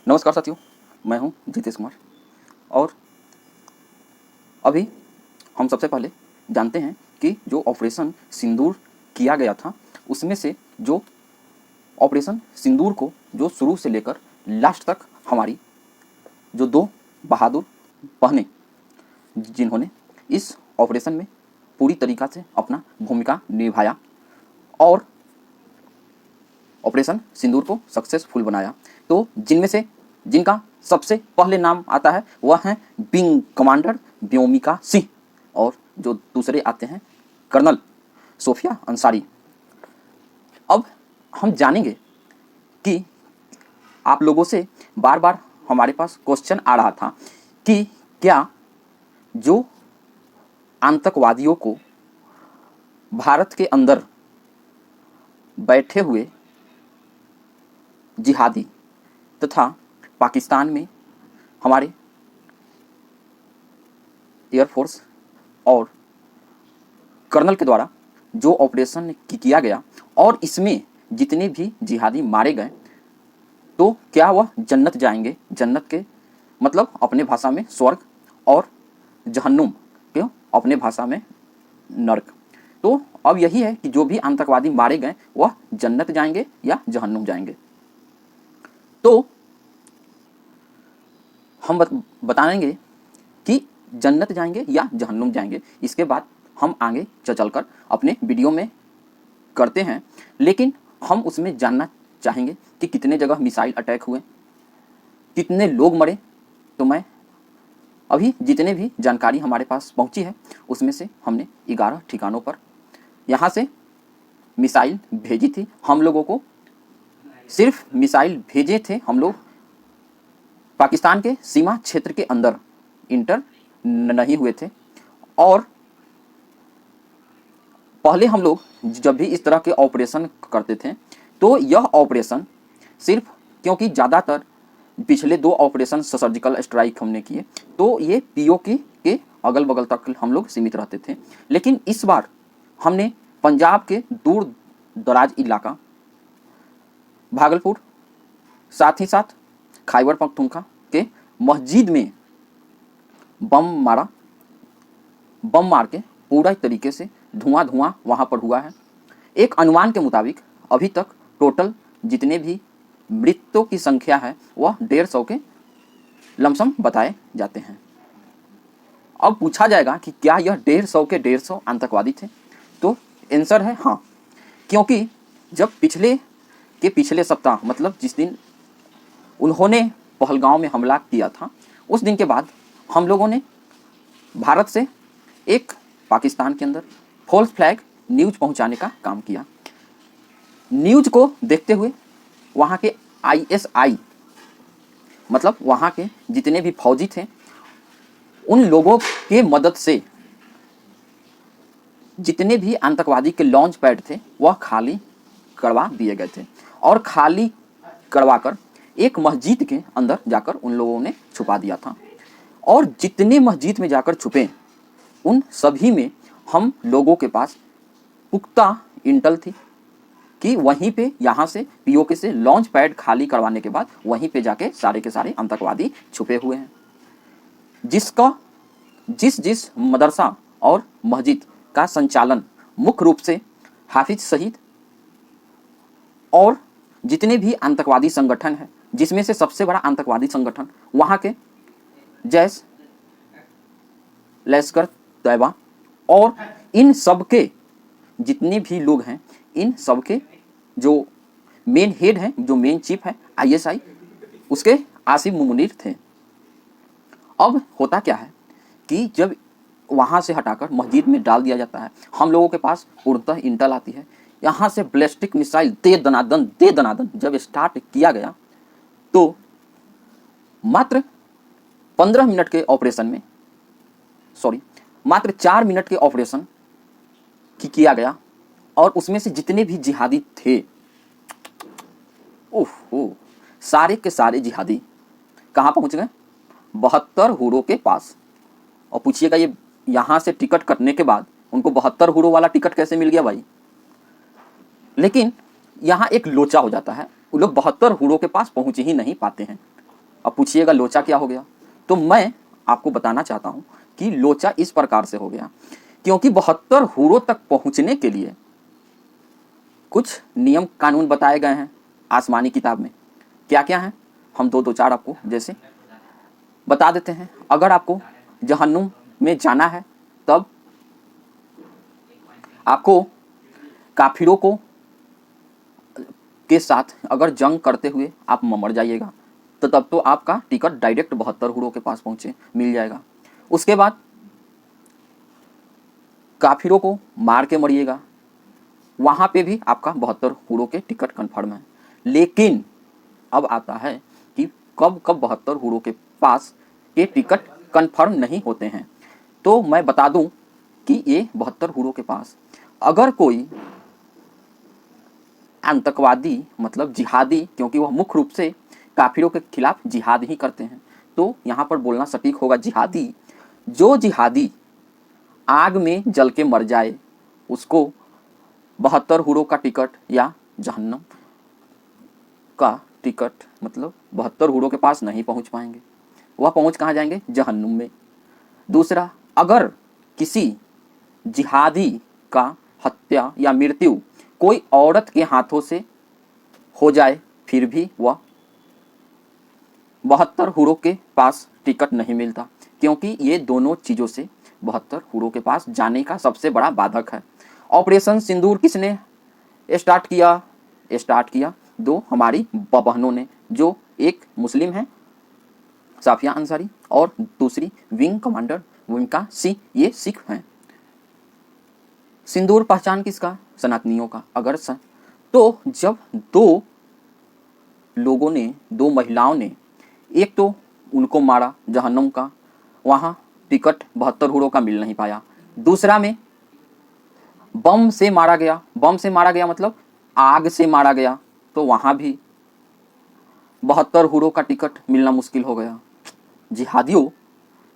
नमस्कार साथियों, मैं हूं जितेश कुमार और अभी हम सबसे पहले जानते हैं कि जो ऑपरेशन सिंदूर किया गया था उसमें से जो ऑपरेशन सिंदूर को जो शुरू से लेकर लास्ट तक हमारी जो दो बहादुर बहनें जिन्होंने इस ऑपरेशन में पूरी तरीक़ा से अपना भूमिका निभाया और ऑपरेशन सिंदूर को सक्सेसफुल बनाया, तो जिनमें से जिनका सबसे पहले नाम आता है वह हैं विंग कमांडर व्योमिका सिंह और जो दूसरे आते हैं कर्नल सोफिया अंसारी। अब हम जानेंगे कि आप लोगों से बार बार हमारे पास क्वेश्चन आ रहा था कि क्या जो आतंकवादियों को भारत के अंदर बैठे हुए जिहादी तथा पाकिस्तान में हमारे एयरफोर्स और कर्नल के द्वारा जो ऑपरेशन किया गया और इसमें जितने भी जिहादी मारे गए, तो क्या वह जन्नत जाएंगे? जन्नत के मतलब अपने भाषा में स्वर्ग और जहन्नुम के अपने भाषा में नर्क। तो अब यही है कि जो भी आतंकवादी मारे गए वह जन्नत जाएंगे या जहन्नुम जाएंगे। तो हम बताएंगे कि जन्नत जाएंगे या जहन्नुम जाएंगे। इसके बाद हम आगे चलकर अपने वीडियो में करते हैं, लेकिन हम उसमें जानना चाहेंगे कि कितने जगह मिसाइल अटैक हुए, कितने लोग मरे। तो मैं अभी जितने भी जानकारी हमारे पास पहुंची है उसमें से हमने 11 ठिकानों पर यहाँ से मिसाइल भेजी थी। हम लोगों को सिर्फ मिसाइल भेजे थे हम लोग पाकिस्तान के सीमा क्षेत्र के अंदर इंटर नहीं हुए थे। और पहले हम लोग जब भी इस तरह के ऑपरेशन करते थे तो यह ऑपरेशन सिर्फ, क्योंकि ज़्यादातर पिछले 2 ऑपरेशन सर्जिकल स्ट्राइक हमने किए तो ये पीओके के अगल बगल तक हम लोग सीमित रहते थे, लेकिन इस बार हमने पंजाब के दूर दराज इलाका भागलपुर, साथ ही साथ खैबर पख्तूनख्वा के मस्जिद में बम मार के पूरा तरीके से धुआं वहाँ पर हुआ है। एक अनुमान के मुताबिक अभी तक टोटल जितने भी मृतकों की संख्या है वह 150 के लमसम बताए जाते हैं। अब पूछा जाएगा कि क्या यह 150 के 150 आतंकवादी थे? तो आंसर है हाँ, क्योंकि जब पिछले सप्ताह मतलब जिस दिन उन्होंने पहलगांव में हमला किया था उस दिन के बाद हम लोगों ने भारत से एक पाकिस्तान के अंदर फॉल्स फ्लैग न्यूज़ पहुंचाने का काम किया। न्यूज़ को देखते हुए वहां के आईएसआई मतलब वहां के जितने भी फौजी थे उन लोगों के मदद से जितने भी आतंकवादी के लॉन्च पैड थे वह खाली करवा दिए गए थे और खाली करवाकर एक मस्जिद के अंदर जाकर उन लोगों ने छुपा दिया था। और जितने मस्जिद में जाकर छुपे उन सभी में हम लोगों के पास पुख्ता इंटेल थी कि वहीं पे यहाँ से पीओके से लॉन्च पैड खाली करवाने के बाद वहीं पे जाके सारे के सारे आतंकवादी छुपे हुए हैं। जिस मदरसा और मस्जिद का संचालन मुख्य रूप से हाफिज सईद और जितने भी आतंकवादी संगठन हैं, जिसमें से सबसे बड़ा आतंकवादी संगठन वहाँ के जैश लश्कर तैयबा और इन सब के जितने भी लोग हैं, इन सब के जो मेन हेड हैं, जो मेन चीफ है आईएसआई, उसके आसिफ मुनीर थे। अब होता क्या है कि जब वहाँ से हटाकर मस्जिद में डाल दिया जाता है, हम लोगों के पास पूर्णतः इंटेल आती है। यहाँ से बैलिस्टिक मिसाइल दे दनादन जब स्टार्ट किया गया तो मात्र 15 मिनट के ऑपरेशन में मात्र 4 मिनट के ऑपरेशन किया गया और उसमें से जितने भी जिहादी थे सारे के सारे जिहादी कहाँ पहुँच गए? 72 हुरों के पास। और पूछिएगा ये यहाँ से टिकट कटने के बाद उनको 72 हुरों वाला टिकट कैसे मिल गया भाई? लेकिन यहाँ एक लोचा हो जाता है, वो लोग 72 हुरों के पास पहुँच ही नहीं पाते हैं। अब पूछिएगा लोचा क्या हो गया, तो मैं आपको बताना चाहता हूँ कि लोचा इस प्रकार से हो गया क्योंकि 72 हुरों तक पहुँचने के लिए कुछ नियम कानून बताए गए हैं आसमानी किताब में। क्या क्या हैं, हम दो चार आपको जैसे बता देते हैं। अगर आपको जहन्नुम में जाना है तब आपको काफिरों को के साथ अगर जंग करते हुए आप मर जाइएगा तो तब तो आपका टिकट डायरेक्ट 72 हुरों के पास पहुंचे मिल जाएगा। उसके बाद काफिरों को मार के मरिएगा, वहाँ पे भी आपका 72 हुरों के टिकट कन्फर्म है। लेकिन अब आता है कि कब कब 72 हुरों के पास ये टिकट कन्फर्म नहीं होते हैं। तो मैं बता दूं कि ये 72 हुरों के पास अगर कोई आतंकवादी मतलब जिहादी, क्योंकि वह मुख्य रूप से काफिरों के खिलाफ जिहाद ही करते हैं, तो यहाँ पर बोलना सटीक होगा जिहादी। जो जिहादी आग में जल के मर जाए उसको 72 हुरों का टिकट या जहन्नम का टिकट मतलब 72 हुरों के पास नहीं पहुँच पाएंगे। वह पहुँच कहाँ जाएंगे, जहन्नुम में। दूसरा, अगर किसी जिहादी का हत्या या मृत्यु कोई औरत के हाथों से हो जाए फिर भी वह 72 हुरों के पास टिकट नहीं मिलता, क्योंकि ये दोनों चीज़ों से 72 हुरों के पास जाने का सबसे बड़ा बाधक है। ऑपरेशन सिंदूर किसने स्टार्ट किया दो हमारी बहनों ने, जो एक मुस्लिम है साफिया अंसारी और दूसरी विंग कमांडर भूमिका सिंह, ये सिख हैं। सिंदूर पहचान किसका, सनातनियों का। अगर तो जब दो लोगों ने, दो महिलाओं ने, एक तो उनको मारा जहन्नुम का, वहाँ टिकट 72 हुरों का मिल नहीं पाया। दूसरा में बम से मारा गया मतलब आग से मारा गया, तो वहाँ भी 72 हुरों का टिकट मिलना मुश्किल हो गया। जिहादियों,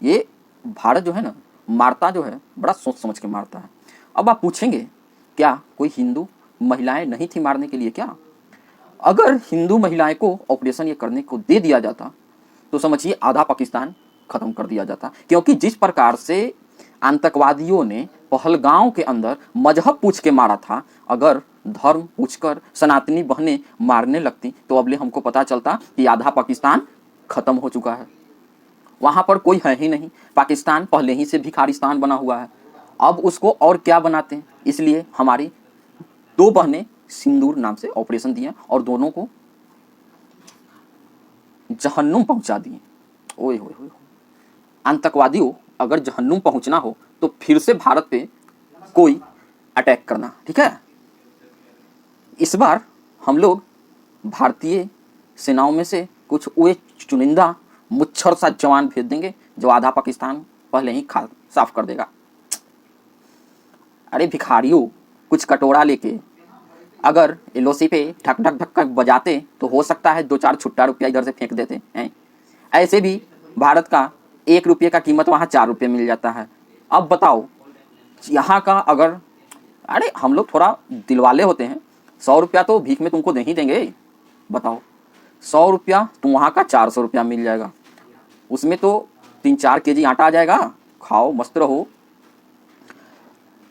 ये भारत जो है ना, मारता जो है बड़ा सोच समझ के मारता है। अब आप पूछेंगे क्या कोई हिंदू महिलाएं नहीं थी मारने के लिए क्या? अगर हिंदू महिलाएं को ऑपरेशन ये करने को दे दिया जाता तो समझिए आधा पाकिस्तान खत्म कर दिया जाता, क्योंकि जिस प्रकार से आतंकवादियों ने पहलगांव के अंदर मजहब पूछ के मारा था, अगर धर्म पूछकर सनातनी बहनें मारने लगती तो अबले हमको पता चलता कि आधा पाकिस्तान खत्म हो चुका है। वहाँ पर कोई है ही नहीं, पाकिस्तान पहले ही से भिखारिस्तान बना हुआ है, अब उसको और क्या बनाते हैं। इसलिए हमारी दो बहनें सिंदूर नाम से ऑपरेशन दिए और दोनों को जहन्नुम पहुंचा दिए। ओए होए, आतंकवादियों, अगर जहन्नुम पहुंचना हो तो फिर से भारत पे कोई अटैक करना, ठीक है। इस बार हम लोग भारतीय सेनाओं में से कुछ वे चुनिंदा मुच्छर सा जवान भेज देंगे जो आधा पाकिस्तान पहले ही साफ कर देगा। अरे भिखारियों, कुछ कटोरा लेके अगर एलओसी पे ढक ढक ढक बजाते तो हो सकता है 2-4 छुट्टा रुपया इधर से फेंक देते हैं। ऐसे भी भारत का 1 रुपये का कीमत वहाँ 4 रुपये मिल जाता है। अब बताओ यहाँ का अगर, अरे हम लोग थोड़ा दिलवाले होते हैं, 100 रुपया तो भीख में तुमको दे ही देंगे। बताओ 100 रुपया तुम वहाँ का 400 रुपया मिल जाएगा, उसमें तो 3-4 केजी आटा आ जाएगा, खाओ मस्त रहो।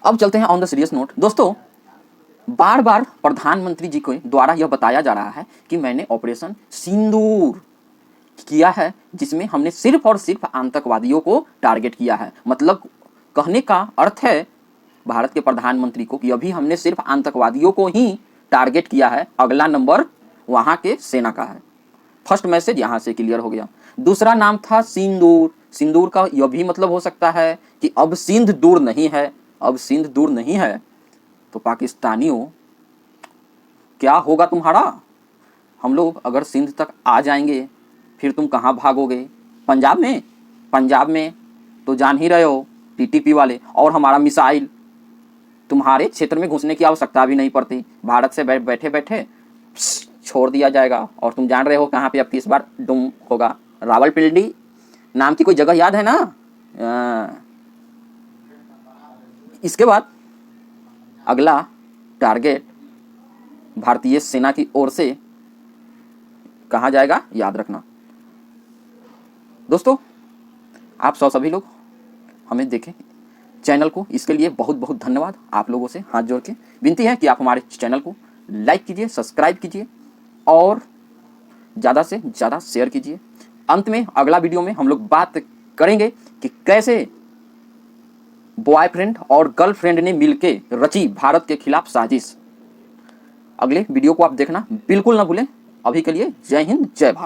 अब चलते हैं ऑन द सीरियस नोट। दोस्तों, बार बार प्रधानमंत्री जी को द्वारा यह बताया जा रहा है कि मैंने ऑपरेशन सिंदूर किया है, जिसमें हमने सिर्फ और सिर्फ आतंकवादियों को टारगेट किया है। मतलब कहने का अर्थ है भारत के प्रधानमंत्री को कि अभी हमने सिर्फ आतंकवादियों को ही टारगेट किया है, अगला नंबर वहाँ के सेना का है। फर्स्ट मैसेज यहाँ से क्लियर हो गया। दूसरा नाम था सिंदूर। सिंदूर का यह भी मतलब हो सकता है कि अब सिंध दूर नहीं है, अब सिंध दूर नहीं है तो पाकिस्तानियों क्या होगा तुम्हारा। हम लोग अगर सिंध तक आ जाएंगे फिर तुम कहाँ भागोगे, पंजाब में तो जान ही रहे हो टीटीपी वाले, और हमारा मिसाइल तुम्हारे क्षेत्र में घुसने की आवश्यकता भी नहीं पड़ती, भारत से बैठे बैठे छोड़ दिया जाएगा। और तुम जान रहे हो कहाँ पे अब की इस बार डुम होगा, रावलपिंडी नाम की कोई जगह याद है ना। इसके बाद अगला टारगेट भारतीय सेना की ओर से कहाँ जाएगा याद रखना, दोस्तों, आप सभी लोग हमें देखें चैनल को, इसके लिए बहुत बहुत धन्यवाद। आप लोगों से हाथ जोड़ के विनती है कि आप हमारे चैनल को लाइक कीजिए, सब्सक्राइब कीजिए और ज़्यादा से ज़्यादा शेयर कीजिए। अंत में अगला वीडियो में हम लोग बात करेंगे कि कैसे बॉयफ्रेंड और गर्लफ्रेंड ने मिलके रची भारत के खिलाफ साजिश। अगले वीडियो को आप देखना बिल्कुल ना भूलें। अभी के लिए जय हिंद, जय भारत।